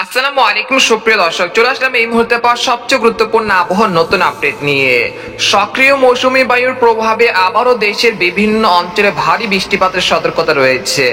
আসসালামু আলাইকুম সুপ্রিয় দর্শক, চলে আসলাম এই মুহূর্তে পাওয়া সবচেয়ে গুরুত্বপূর্ণ আবহাওয়ার নতুন আপডেট নিয়ে। সক্রিয় মৌসুমী বায়ুর প্রভাবে আবারও দেশের বিভিন্ন অঞ্চলে ভারী বৃষ্টিপাতের সতর্কতা রয়েছে।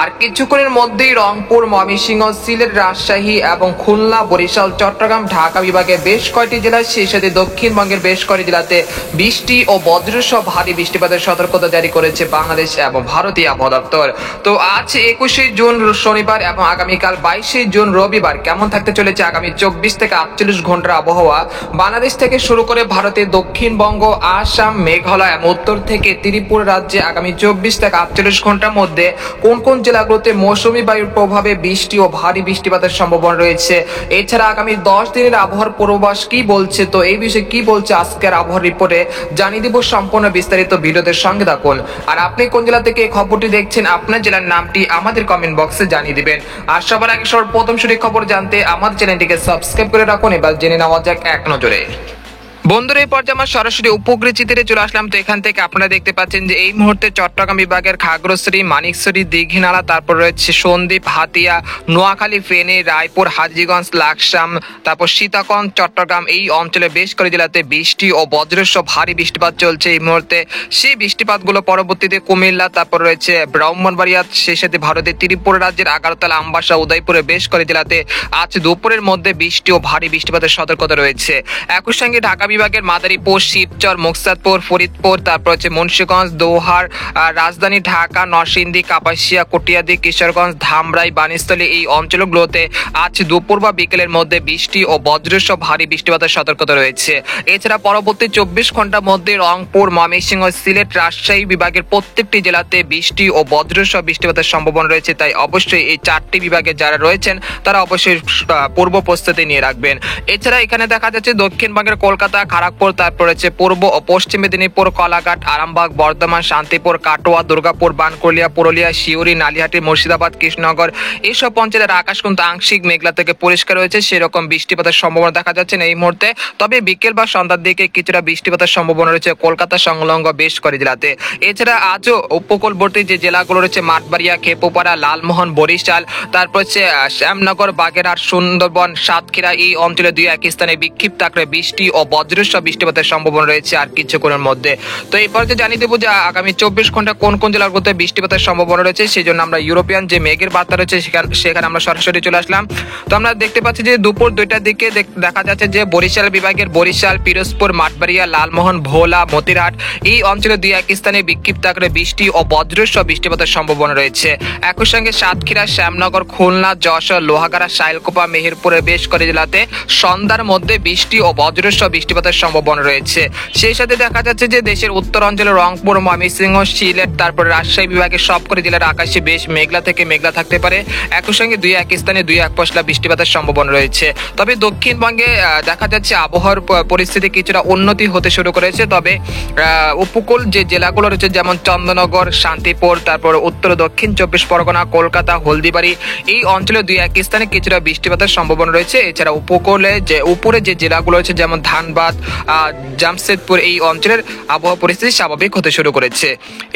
আর কিছুক্ষণের মধ্যেই রংপুর, ময়মনসিংহ, সিলেট, রাজশাহী এবং খুলনা, বরিশাল, চট্টগ্রাম, ঢাকা বিভাগের বেশ কয়েকটি জেলায়, সেই সাথে দক্ষিণবঙ্গের বেশ কয়েকটি জেলাতে বৃষ্টি ও বজ্রসহ ভারী বৃষ্টিপাতের সতর্কতা জারি করেছে বাংলাদেশ এবং ভারতীয় আবহাওয়া দপ্তর। তো আজ 21শে জুন শনিবার এবং আগামীকাল 22শে জুন রবিবার কেমন থাকতে চলেছে আগামী 24 থেকে 48 ঘন্টার আবহাওয়া বাংলাদেশ থেকে শুরু করে ভারতের দক্ষিণবঙ্গ, আসাম, মেঘালয় এবং উত্তর থেকে ত্রিপুরা রাজ্যে আগামী 24 থেকে 48 ঘন্টার মধ্যে কোন কোন জেলাগুলোতে মৌসুমী বায়ুর প্রভাবে বৃষ্টি ও ভারী বৃষ্টিপাতের সম্ভাবনা রয়েছে। এছাড়া আগামী 10 দিনের আবহাওয়ার পূর্বাভাস কি বলছে, তো এই বিষয়ে কি বলছে আজকের আবহাওয়ার রিপোর্টে জানিয়ে দিব। সম্পূর্ণ বিস্তারিত ভিডিওতে সঙ্গে থাকুন। আর আপনি কোন জেলা থেকে এই খবরটি দেখছেন, আপনার জেলার নামটি আমাদের কমেন্ট বক্সে জানিয়ে দিবেন। আর সবার আগে প্রথম সঠিক খবর জানতে আমাদের চ্যানেলটিকে সাবস্ক্রাইব করে রাখুন। এবার জেনে নেওয়া যাক এক নজরে। বন্ধুরা, এই পর্যায়ে আমরা সরাসরি উপকূলীয় চিত্রে চলে আসলাম। তো এখান থেকে আপনারা দেখতে পাচ্ছেন যে এই মুহূর্তে চট্টগ্রাম বিভাগের খাগড়াছড়ি, মানিকছড়ি, দীঘিনালা, তারপর রয়েছে সন্দ্বীপ, হাতিয়া, নোয়াখালী, ফেনী, রায়পুর, হাজীগঞ্জ, লাকসাম, তারপর সীতাকুণ্ড, চট্টগ্রাম, এই অঞ্চলে বেশ কয়েকটি জেলাতে বৃষ্টি ও বজ্রসহ ভারী বৃষ্টিপাত চলছে এই মুহূর্তে। সেই বৃষ্টিপাতগুলো পরবর্তীতে কুমিল্লা, তারপর রয়েছে ব্রাহ্মণবাড়িয়া, সেই সাথে ভারতের ত্রিপুরা রাজ্যের আগরতলা, আমবাসা, উদয়পুরের বেশ কয়েকটি জেলাতে আজ দুপুরের মধ্যে বৃষ্টি ও ভারী বৃষ্টিপাতের সতর্কতা রয়েছে। একই সঙ্গে ঢাকা বিভাগের মাদারীপুর, শিবচর, মুকতাদপুর, ফরিদপুর, তারপর হচ্ছে মুন্সিগঞ্জ, দোহার, রাজধানী ঢাকা, নরসিংদী, কাপাসিয়া, কটিয়াদী, কিশোরগঞ্জ, ধামরাই, বাণীস্থলী, এই অঞ্চলগুলোতে আজ দুপুর বা বিকেলের মধ্যে বৃষ্টি ও বজ্রসহ ভারী বৃষ্টিপাতের সতর্কতা রয়েছে। এছাড়া পরবর্তী 24 ঘন্টার মধ্যে রংপুর, ময়মনসিংহ, সিলেট, রাজশাহী বিভাগের প্রত্যেকটি জেলাতে বৃষ্টি ও বজ্রসহ বৃষ্টিপাতের সম্ভাবনা রয়েছে। তাই অবশ্যই এই 4টি বিভাগে যারা রয়েছেন তারা অবশ্যই পূর্ব প্রস্তুতি নিয়ে রাখবেন। এছাড়া এখানে দেখা যাচ্ছে দক্ষিণবঙ্গের কলকাতা, খড়গপুর, তারপর রয়েছে পূর্ব ও পশ্চিম মেদিনীপুর, কলাঘাট, আরামবাগ, বর্ধমান, শান্তিপুর, কাটোয়া, দুর্গাপুর, বানকুলিয়া, পুরুলিয়া, শিউরি, নালিহাটি, মুর্শিদাবাদ, কৃষ্ণনগর, এইসব অঞ্চলের আকাশ কিন্তু আংশিক মেঘলা থেকে পরিষ্কার রয়েছে। সেরকম বৃষ্টিপাতের সম্ভাবনা দেখা যাচ্ছে না এই মুহূর্তে। তবে বিকেল বা সন্ধ্যার দিকে কিছুটা বৃষ্টিপাতের সম্ভাবনা রয়েছে কলকাতা সংলগ্ন বেশ কয়েকটি জেলাতে। এছাড়া আজও উপকূলবর্তী যে জেলাগুলো রয়েছে মাঠবাড়িয়া, খেপুপাড়া, লালমোহন, বরিশাল, তারপর হচ্ছে শ্যামনগর, বাগেরহাট, সুন্দরবন, সাতক্ষীরা, এই অঞ্চলে 2-1 স্থানে বিক্ষিপ্ত আকারে বৃষ্টি ও বজ্রসহ বৃষ্টিপাতের সম্ভাবনা রয়েছে আর কিছুক্ষণের মধ্যে। তো এই পর্যায়ে জানিয়ে দেবো যে আগামী 24 ঘন্টা কোন কোন জেলাগুলোতে বৃষ্টিপাতের সম্ভাবনা রয়েছে। সেই জন্য আমরা ইউরোপিয়ান যে মেঘের বার্তা রয়েছে সেখানে আমরা সরাসরি চলে আসলাম। তো আমরা দেখতে পাচ্ছি যে দুপুর 2টার দিকে দেখা যাচ্ছে যে বরিশাল বিভাগের বরিশাল, পিরোজপুর, মাঠবাড়িয়া, লালমোহন, ভোলা, মতিরহাট, এই অঞ্চলে 2-1 স্থানে বিক্ষিপ্ত আকারে বৃষ্টি ও বজ্রসহ বৃষ্টিপাতের সম্ভাবনা রয়েছে। একই সঙ্গে সাতক্ষীরা, শ্যামনগর, খুলনা, যশোর, লোহাগাড়া, শাইলকুপা, মেহেরপুরের বেশ কয়েকটি জেলাতে সন্ধ্যার মধ্যে বৃষ্টি ও বজ্রসহ বৃষ্টিপাতের সম্ভাবনা রয়েছে। সেই সাথে দেখা যাচ্ছে যে দেশের উত্তরাঞ্চলে রংপুর, ময়মনসিংহ, সিলেট, তারপর রাজশাহী বিভাগের সবকটি জেলার আকাশে বেশ মেঘলা থেকে মেঘলা থাকতে পারে। একই সঙ্গে 2-1 স্থানে 2-1 পশলা বৃষ্টিপাতের সম্ভাবনা রয়েছে। তবে দক্ষিণবঙ্গে দেখা যাচ্ছে আবহাওয়ার পরিস্থিতি কিছুটা উন্নতি হতে শুরু করেছে। তবে উপকূল যে জেলাগুলো রয়েছে যেমন চন্দননগর, শান্তিপুর, তারপর উত্তর দক্ষিণ 24 পরগনা, কলকাতা, হলদিবাড়ি, এই অঞ্চলে 2-1 স্থানে কিছুটা বৃষ্টিপাতের সম্ভাবনা রয়েছে। এছাড়া উপকূলে যে উপরে যে জেলাগুলো রয়েছে যেমন ধানবাদ, জামশেদপুর, এই অঞ্চলের আবহাওয়া পরিস্থিতি স্বাভাবিক হতে শুরু করেছে।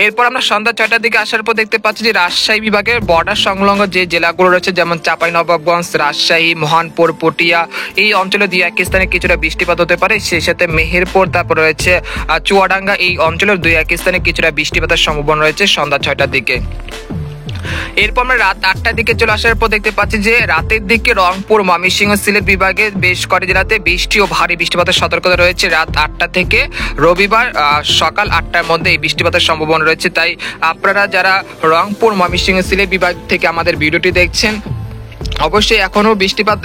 এরপর আমরা সন্ধ্যা 6টার দিকে আসার পর দেখতে পাচ্ছি যে রাজশাহী বিভাগের বর্ডার সংলগ্ন যে জেলাগুলো রয়েছে যেমন চাঁপাইনবাবগঞ্জ, রাজশাহী, মহানপুর, পটিয়া, এই অঞ্চলে 2-1 স্থানে কিছুটা বৃষ্টিপাত হতে পারে। সেই সাথে মেহেরপুর, তারপর রয়েছে চুয়াডাঙ্গা, এই অঞ্চলের 2-1 স্থানে কিছুটা বৃষ্টিপাতের সম্ভাবনা রয়েছে সন্ধ্যা 6টার দিকে। এরপর আমরা রাত 8টার দিকে চলে আসার পর দেখতে পাচ্ছি যে রাতের দিকে রংপুর, ময়মনসিংহ, সিলেট বিভাগের বেশ কয়েকটি জেলাতে বৃষ্টি ও ভারী বৃষ্টিপাতের সতর্কতা রয়েছে। রাত 8টা থেকে রবিবার সকাল 8টার মধ্যে এই বৃষ্টিপাতের সম্ভাবনা রয়েছে। তাই আপনারা যারা রংপুর, ময়মনসিংহ, সিলেট বিভাগ থেকে আমাদের ভিডিওটি দেখছেন, অবশ্যই এখনো বৃষ্টিপাত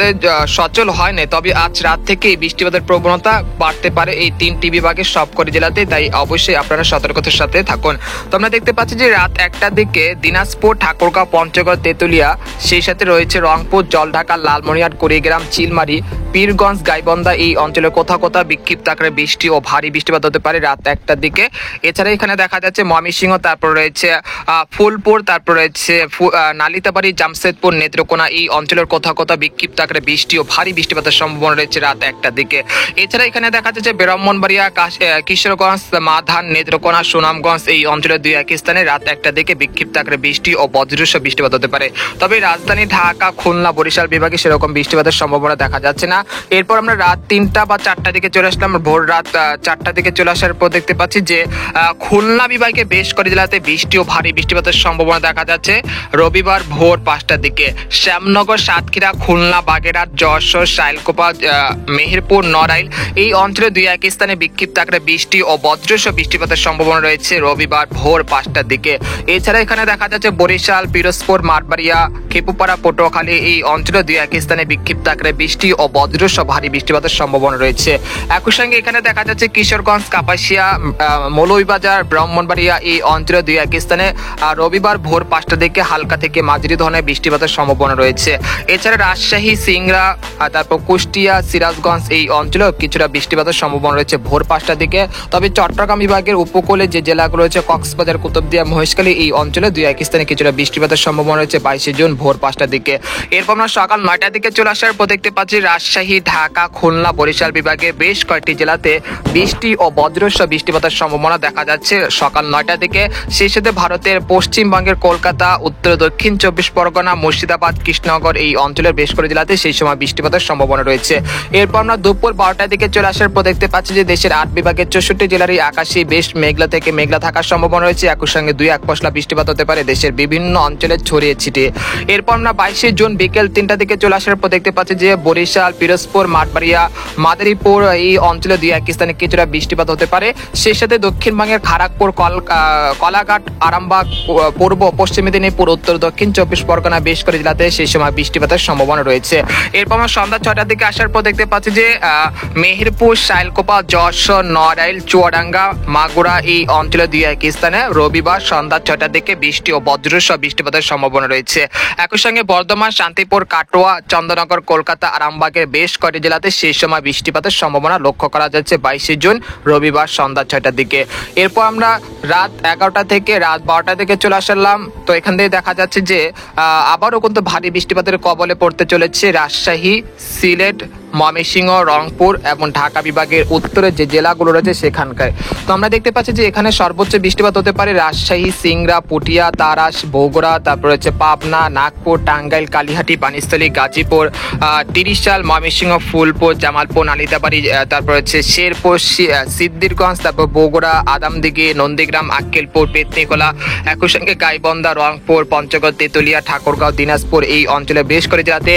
সচল হয় না, তবে আজ রাত থেকে বৃষ্টিপাতের প্রবণতা বাড়তে পারে এই 3টি বিভাগের সবকটি জেলাতে। তাই অবশ্যই আপনারা সতর্কতার সাথে থাকুন। তো আমরা দেখতে পাচ্ছি যে রাত 1টার দিকে দিনাজপুর, ঠাকুরগাঁও, পঞ্চগড়, তেঁতুলিয়া, সেই সাথে রয়েছে রংপুর, জলঢাকা, লালমনিরহাট, কুড়িগ্রাম, চিলমারি, পীরগঞ্জ গাইবান্ধা এই অঞ্চলের কোথাও কোথাও বিক্ষিপ্ত আকারে বৃষ্টি ও ভারী বৃষ্টিপাত হতে পারে রাত 1টার দিকে। এছাড়া এখানে দেখা যাচ্ছে ময়মনসিংহ, তারপর রয়েছে ফুলপুর, তারপর রয়েছে নালিতাবাড়ি, জামশেদপুর, নেত্রকোনা এই অঞ্চলের কোথাও কোথাও বিক্ষিপ্ত আকারে বৃষ্টি ও ভারী বৃষ্টিপাতের সম্ভাবনা রয়েছে রাত 1টার দিকে। এছাড়া এখানে দেখা যাচ্ছে ব্রাহ্মণবাড়িয়া, কিশোরগঞ্জ, মাধান, নেত্রকোনা, সুনামগঞ্জ এই অঞ্চলের 2-1 স্থানে রাত 1টার দিকে বিক্ষিপ্ত আকারে বৃষ্টি ও বজ্রসহ বৃষ্টিপাত হতে পারে। তবে রাজধানী ঢাকা, খুলনা, বরিশাল বিভাগে সেরকম বৃষ্টিপাতের সম্ভাবনা দেখা যাচ্ছে না। এরপর আমরা রাত 3টা বা 4টার দিকে চলে আসলাম। ভোর রাত 4টার দিকে চলে আসার পর দেখতে পাচ্ছি যে খুলনা বিভাগে বেশ কয়েকটি জেলাতে বৃষ্টি ও ভারী বৃষ্টিপাতের সম্ভাবনা দেখা যাচ্ছে রবিবার ভোর 5টার দিকে। শ্যামনগর, সাতক্ষীরা, খুলনা, বাগেরহাট, যশোর, শাইলকুপা, মেহেরপুর, নড়াইল এই অঞ্চলে 2-1 স্থানে বিক্ষিপ্ত আকারে বৃষ্টি ও বজ্রসহ বৃষ্টিপাতের সম্ভাবনা রয়েছে রবিবার ভোর 5টার দিকে। এছাড়া এখানে দেখা যাচ্ছে বরিশাল, পিরোজপুর, মাঠবাড়িয়া, খেপুপাড়া, পটুয়াখালী এই অঞ্চলে 2-1 স্থানে বিক্ষিপ্ত আকারে বৃষ্টি ও বজ্রসহ ভারী বৃষ্টিপাতের সম্ভাবনা রয়েছে। একই সঙ্গে এখানে দেখা যাচ্ছে কিশোরগঞ্জ, কাপাসিয়া, মৌলভীবাজার, ব্রাহ্মণবাড়িয়া এই অঞ্চলে 2-1 স্থানে রবিবার ভোর 5টার দিকে হালকা থেকে মাঝারি ধরনের বৃষ্টিপাতের সম্ভাবনা রয়েছে। এছাড়া রাজশাহী, সিংড়া, তারপর কুষ্টিয়া, সিরাজগঞ্জ এই অঞ্চলেও কিছুটা বৃষ্টিপাতের সম্ভাবনা রয়েছে ভোর 5টার দিকে। তবে চট্টগ্রাম বিভাগের উপকূলে যে জেলাগুলো রয়েছে কক্সবাজার, কুতুবদিয়া, মহেশখালী এই অঞ্চলে 2-1 স্থানে কিছুটা বৃষ্টিপাতের সম্ভাবনা রয়েছে 22 জুন ভোর 5টার দিকে। এরপর আমরা সকাল 9টার দিকে চলে আসার পর দেখতে পাচ্ছি রাজশাহী, ঢাকা, খুলনা, বরিশাল বিভাগে বেশ কয়েকটি জেলাতে বৃষ্টি ও বজ্রসহ বৃষ্টিপাতের সম্ভাবনা দেখা যাচ্ছে সকাল 9টার দিকে। সেই সাথে ভারতের পশ্চিমবঙ্গের কলকাতা, উত্তর দক্ষিণ 24 পরগনা, মুর্শিদাবাদ, কৃষ্ণনগর এই অঞ্চলের বেশ কয়েকটি জেলাতে সেই সময় বৃষ্টিপাতের সম্ভাবনা রয়েছে। এরপর আমরা দুপুর 12টার দিকে চলে আসার পর দেখতে পাচ্ছি যে দেশের 8 বিভাগের 64 জেলারই আকাশে বেশ মেঘলা থেকে মেঘলা থাকার সম্ভাবনা রয়েছে। একই সঙ্গে 2-1 পশলা বৃষ্টিপাত হতে পারে দেশের বিভিন্ন অঞ্চলে ছড়িয়ে ছিটিয়ে। এরপর আমরা 22 জুন বিকেল 3টার দিকে চলে আসার পর দেখতে পাচ্ছি যে বরিশাল, পিরোজপুর, মাঠবাড়িয়া, মাদারীপুর এই অঞ্চলে 2-1 স্থানে কিছুটা বৃষ্টিপাত হতে পারে। সেই সাথে দক্ষিণবঙ্গের খড়গপুর, কলাঘাট, আরামবাগ, পূর্ব পশ্চিম মেদিনীপুর, উত্তর দক্ষিণ 24 পরগনা বেশ করে জেলাতে সেই সময় বৃষ্টিপাতের সম্ভাবনা রয়েছে। এরপর আমরা সন্ধ্যা 6টার দিকে আসার পর দেখতে পাচ্ছি যে মেহেরপুর, শাইলকুপা, যশোর, নড়াইল, চুয়াডাঙ্গা, মাগুরা এই অঞ্চলে 2-1 স্থানে রবিবার সন্ধ্যা 6টার দিকে বৃষ্টি ও বজ্রসহ বৃষ্টিপাতের সম্ভাবনা রয়েছে। একই সঙ্গে বর্ধমান, শান্তিপুর, কাটোয়া, চন্দ্রনগর, কলকাতা, আরামবাগের বেশ কয়েকটি জেলাতে সেই সময় বৃষ্টিপাতের সম্ভাবনা লক্ষ্য করা যাচ্ছে 22 জুন রবিবার সন্ধ্যা 6টার দিকে। এরপর আমরা রাত 11টা থেকে রাত 12টা থেকে চলে আসলাম। তো এখান থেকে দেখা যাচ্ছে যে আবারও কিন্তু ভারী বৃষ্টিপাতের কবলে পড়তে চলেছে রাজশাহী, সিলেট, ময়মনসিংহ, রংপুর এবং ঢাকা বিভাগের উত্তরের যে জেলাগুলো রয়েছে সেখানকার। তো আমরা দেখতে পাচ্ছি যে এখানে সর্বোচ্চ বৃষ্টিপাত হতে পারে রাজশাহী, সিংড়া, পুঠিয়া, তারাস, বগুড়া, তারপর হচ্ছে পাবনা, নাগপুর, টাঙ্গাইল, কালিহাটি, বানিস্থলী, গাজীপুর, তিরিশাল, ময়মনসিংহ, ফুলপুর, জামালপুর, নালিতাবাড়ি, তারপর হচ্ছে শেরপুর, সিদ্দিরগঞ্জ, তারপর বগুড়া, আদামদিঘি, নন্দীগ্রাম, আক্কেলপুর, পেতনিকোলা, একই সঙ্গে গাইবান্ধা, রংপুর, পঞ্চগড়, তেতুলিয়া, ঠাকুরগাঁও, দিনাজপুর এই অঞ্চলে বেশ করে জেলাতে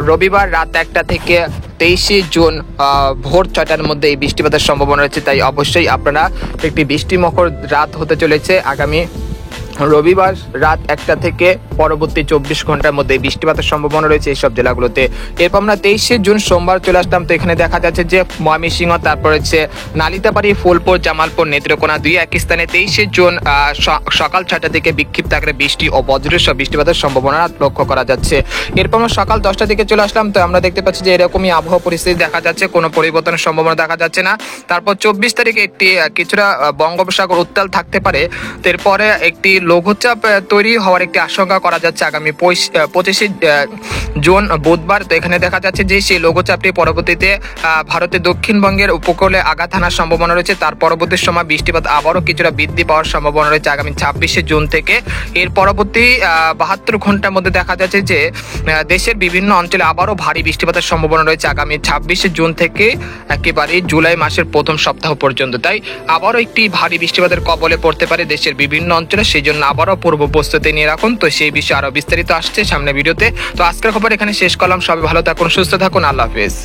রবিবার রাত 1টা থেকে 23 জুন ভোর 6টার মধ্যে এই বৃষ্টিপাতের সম্ভাবনা রয়েছে। তাই অবশ্যই আপনারা একটি বৃষ্টিমুখর রাত হতে চলেছে আগামী রবিবার রাত 1টা থেকে পরবর্তী 24 ঘন্টার মধ্যে বৃষ্টিপাতের সম্ভাবনা রয়েছে এইসব জেলাগুলোতে। এরপর আমরা 23 জুন সোমবার চলে আসলাম। তো এখানে দেখা যাচ্ছে যে ময়মনসিংহ, তারপর হচ্ছে নালিতাবাড়ি, ফুলপুর, জামালপুর, নেত্রকোনা 2-1 স্থানে 23 জুন সকাল 6টা থেকে বিক্ষিপ্ত আকারে বৃষ্টি ও বজ্রসহ বৃষ্টিপাতের সম্ভাবনা লক্ষ্য করা যাচ্ছে। এরপর আমরা সকাল 10টা থেকে চলে আসলাম। তো আমরা দেখতে পাচ্ছি যে এরকমই আবহাওয়া পরিস্থিতি দেখা যাচ্ছে, কোনো পরিবর্তনের সম্ভাবনা দেখা যাচ্ছে না। তারপর 24 তারিখে একটি কিছুটা বঙ্গোপসাগর উত্তাল থাকতে পারে। এরপরে একটি লঘুচাপ তৈরি হওয়ার একটি আশঙ্কা করা যাচ্ছে আগামী 25 জুন বুধবার। তো এখানে দেখা যাচ্ছে যে সেই লঘুচাপটি পরবর্তীতে ভারতের দক্ষিণবঙ্গের উপকূলে আঘাত হানার সম্ভাবনা রয়েছে। তার পরবর্তী সময় বৃষ্টিপাত আবারও কিছুটা বৃদ্ধি পাওয়ার সম্ভাবনা রয়েছে আগামী 26 জুন থেকে। এর পরবর্তী 72 ঘন্টার মধ্যে দেখা যাচ্ছে যে দেশের বিভিন্ন অঞ্চলে আবারও ভারী বৃষ্টিপাতের সম্ভাবনা রয়েছে আগামী 26 জুন থেকে একেবারে জুলাই মাসের প্রথম সপ্তাহ পর্যন্ত। তাই আবারও একটি ভারী বৃষ্টিপাতের কবলে পড়তে পারে দেশের বিভিন্ন অঞ্চলে, সেই জন্য আবারও পূর্ব প্রস্তুতি নিয়ে রাখুন। তো সেই বিষয়ে আরো বিস্তারিত আসছে সামনে ভিডিওতে। তো আজকের খবর এখানে শেষ করলাম। সবাই ভালো থাকুন, সুস্থ থাকুন, আল্লাহ হাফেজ।